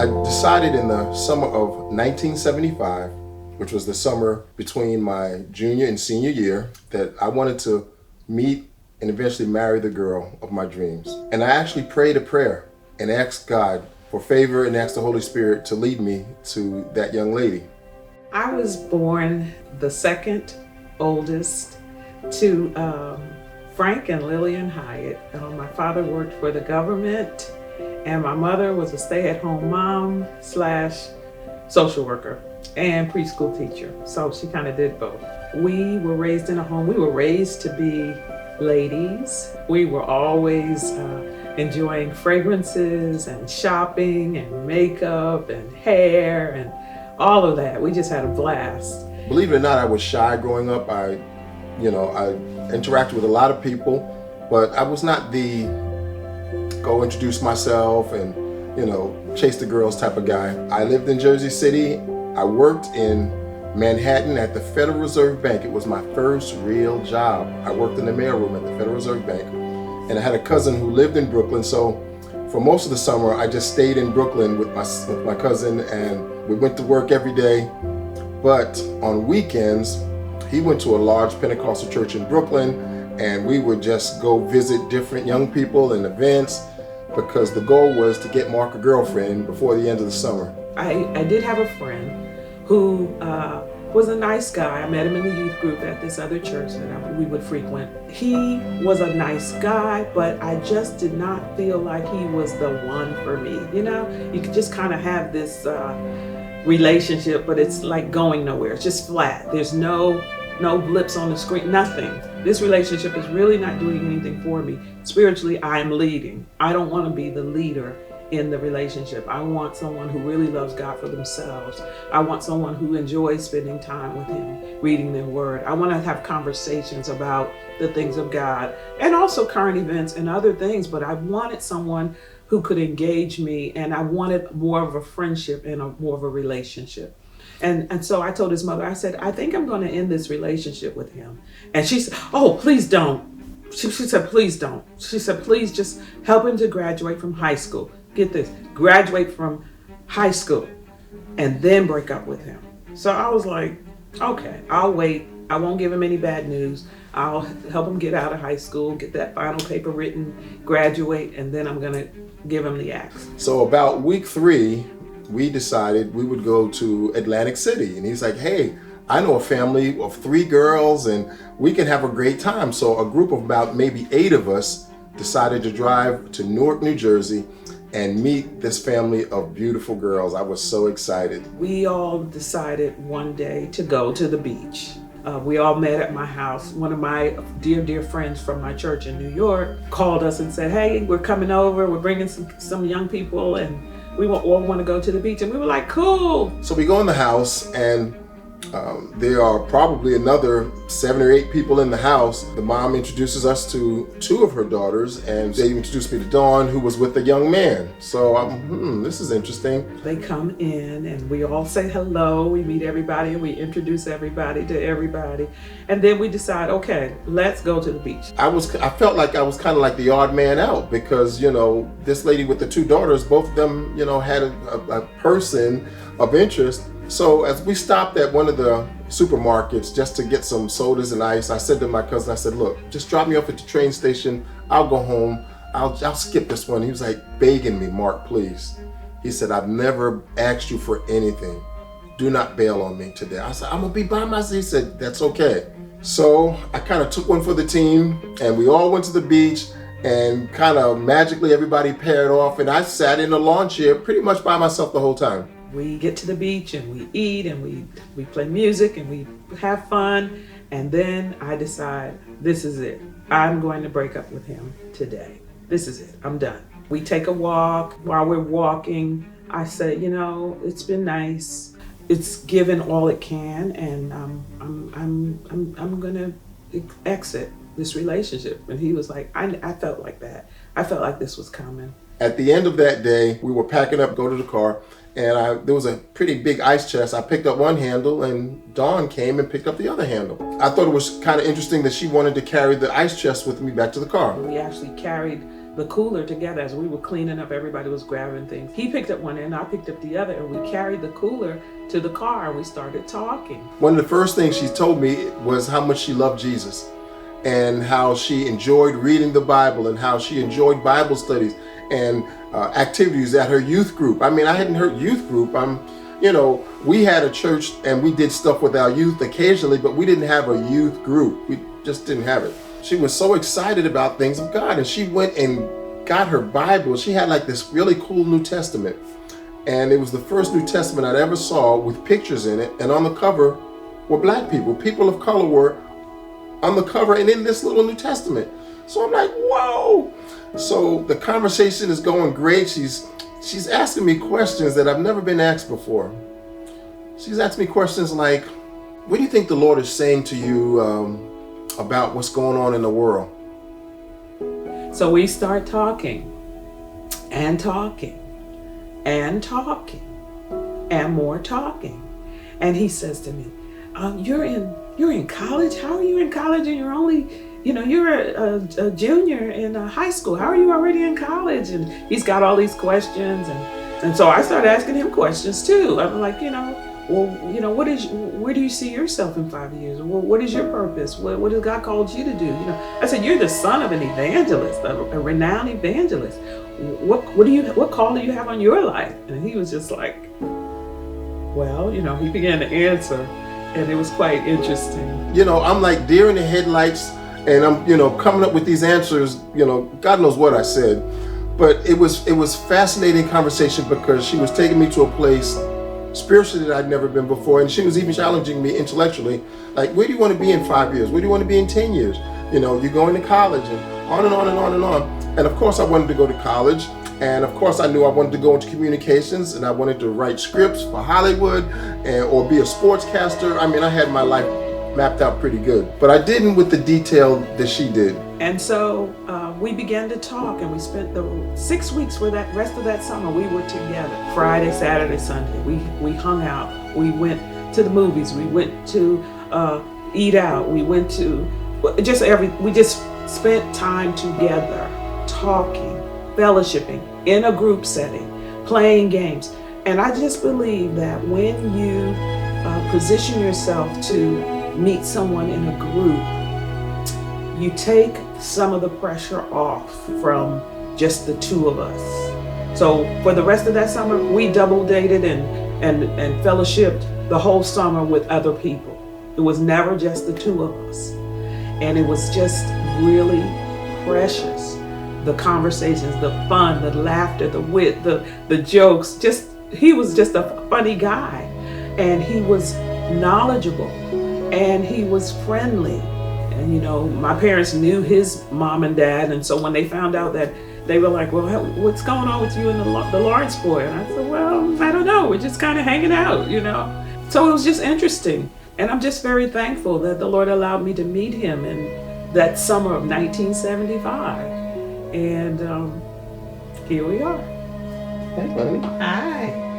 I decided in the summer of 1975, which was the summer between my junior and senior year, that I wanted to meet and eventually marry the girl of my dreams. And I actually prayed a prayer and asked God for favor and asked the Holy Spirit to lead me to that young lady. I was born the second oldest to Frank and Lillian Hyatt. My father worked for the government, and my mother was a stay-at-home mom / social worker and preschool teacher. So she kind of did both. We were raised in a home. We were raised to be ladies. We were always enjoying fragrances and shopping and makeup and hair and all of that. We just had a blast. Believe it or not, I was shy growing up. I interacted with a lot of people, but I was not the go introduce myself and, chase the girls type of guy. I lived in Jersey City. I worked in Manhattan at the Federal Reserve Bank. It was my first real job. I worked in the mailroom at the Federal Reserve Bank. And I had a cousin who lived in Brooklyn. So for most of the summer, I just stayed in Brooklyn with my cousin, and we went to work every day. But on weekends, he went to a large Pentecostal church in Brooklyn, and we would just go visit different young people and events, because the goal was to get Mark a girlfriend before the end of the summer. I did have a friend who was a nice guy. I met him in the youth group at this other church that we would frequent. He was a nice guy, but I just did not feel like he was the one for me. You could just kind of have this relationship, but it's like going nowhere. It's just flat. There's no blips on the screen, nothing. This relationship is really not doing anything for me. Spiritually, I'm leading. I don't want to be the leader in the relationship. I want someone who really loves God for themselves. I want someone who enjoys spending time with Him, reading their word. I want to have conversations about the things of God and also current events and other things, but I wanted someone who could engage me, and I wanted more of a friendship and more of a relationship. And so I told his mother, I said, I think I'm going to end this relationship with him. And she said, oh, please don't. She said, please don't. She said, please just help him to graduate from high school. Get this, graduate from high school and then break up with him. So I was like, okay, I'll wait. I won't give him any bad news. I'll help him get out of high school, get that final paper written, graduate, and then I'm going to give him the axe. So about week 3, we decided we would go to Atlantic City. And he's like, hey, I know a family of 3 girls and we can have a great time. So a group of about maybe 8 of us decided to drive to Newark, New Jersey and meet this family of beautiful girls. I was so excited. We all decided one day to go to the beach. We all met at my house. One of my dear friends from my church in New York called us and said, hey, we're coming over. We're bringing some young people and we all want to go to the beach. And we were like, cool. So we go in the house, and there are probably another 7 or 8 people in the house. The mom introduces us to 2 of her daughters, and they introduced me to Dawn, who was with a young man. So this is interesting. They come in and we all say hello. We meet everybody and we introduce everybody to everybody. And then we decide, okay, let's go to the beach. I felt like I was kind of like the odd man out, because, this lady with the 2 daughters, both of them, had a person of interest. So as we stopped at one of the supermarkets just to get some sodas and ice, I said to my cousin, I said, look, just drop me off at the train station. I'll go home. I'll skip this one. He was like begging me, Mark, please. He said, I've never asked you for anything. Do not bail on me today. I said, I'm gonna be by myself. He said, that's okay. So I kind of took one for the team, and we all went to the beach, and kind of magically everybody paired off, and I sat in a lawn chair pretty much by myself the whole time. We get to the beach and we eat and we play music and we have fun. And then I decide, this is it. I'm going to break up with him today. This is it. I'm done. We take a walk. While we're walking, I say, it's been nice. It's given all it can, and I'm going to exit this relationship. And he was like, I felt like that. I felt like this was coming. At the end of that day, we were packing up, go to the car, and there was a pretty big ice chest. I picked up one handle, and Dawn came and picked up the other handle. I thought it was kind of interesting that she wanted to carry the ice chest with me back to the car. We actually carried the cooler together. As we were cleaning up, everybody was grabbing things. He picked up one end, I picked up the other, and we carried the cooler to the car and we started talking. One of the first things she told me was how much she loved Jesus and how she enjoyed reading the Bible and how she enjoyed Bible studies and activities at her youth group. I mean, I hadn't heard youth group. We had a church and we did stuff with our youth occasionally, but we didn't have a youth group. We just didn't have it. She was so excited about things of God, and she went and got her Bible. She had like this really cool New Testament, and it was the first New Testament I'd ever saw with pictures in it, and on the cover were black people. People of color were on the cover and in this little New Testament. So I'm like, whoa. So the conversation is going great. She's asking me questions that I've never been asked before. She's asked me questions like, what do you think the Lord is saying to you about what's going on in the world? So we start talking and talking and talking and more talking. And he says to me, you're in college? How are you in college and you're only, you're a junior in high school. How are you already in college? And he's got all these questions. And so I started asking him questions too. I'm like, where do you see yourself in 5 years? What is your purpose? What has God called you to do? I said, you're the son of an evangelist, a renowned evangelist. What call do you have on your life? And he was just like, well, he began to answer, and it was quite interesting. I'm like deer in the headlights, and I'm, coming up with these answers. God knows what I said, but it was fascinating conversation because she was taking me to a place spiritually that I'd never been before, and she was even challenging me intellectually, like, where do you want to be in 5 years? Where do you want to be in 10 years? You're going to college, and on and on and on and on. And of course I wanted to go to college, and of course I knew I wanted to go into communications, and I wanted to write scripts for Hollywood or be a sportscaster. I mean, I had my life mapped out pretty good, but I didn't with the detail that she did. And so we began to talk, and we spent the 6 weeks for that rest of that summer. We were together Friday, Saturday, Sunday. We hung out. We went to the movies. We went to eat out. We went to we just spent time together, talking, fellowshipping in a group setting, playing games. And I just believe that when you position yourself to meet someone in a group, you take some of the pressure off from just the two of us. So for the rest of that summer, we double dated and fellowshipped the whole summer with other people. It was never just the two of us. And it was just really precious. The conversations, the fun, the laughter, the wit, the jokes. He was just a funny guy. And he was knowledgeable. And he was friendly. And my parents knew his mom and dad, and so when they found out that, they were like, well, what's going on with you and the Lawrence boy? And I said, well, I don't know, we're just kind of hanging out, So it was just interesting, and I'm just very thankful that the Lord allowed me to meet him in that summer of 1975, and here we are. Hey, honey. Hi.